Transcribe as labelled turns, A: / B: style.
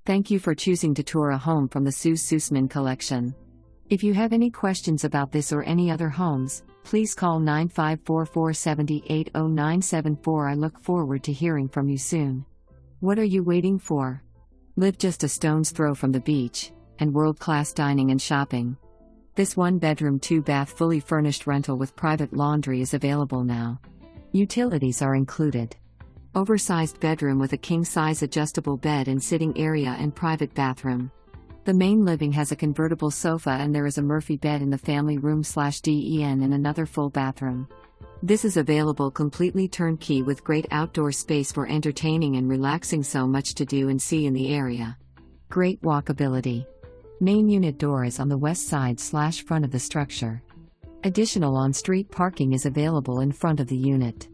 A: Thank you for choosing to tour a home from the Susman collection. If you have any questions about this or any other homes, please call 9544780974. I look forward to hearing from you soon. What are you waiting for? Live just a stone's throw from the beach, and world-class dining and shopping. This 1-bedroom, 2-bath fully furnished rental with private laundry is available now. Utilities are included. Oversized bedroom with a king-size adjustable bed and sitting area and private bathroom. The main living has a convertible sofa and there is a Murphy bed in the family room/den and another full bathroom. This is available completely turnkey with great outdoor space for entertaining and relaxing. So much to do and see in the area. Great walkability. Main unit door is on the west side/front of the structure. Additional on-street parking is available in front of the unit.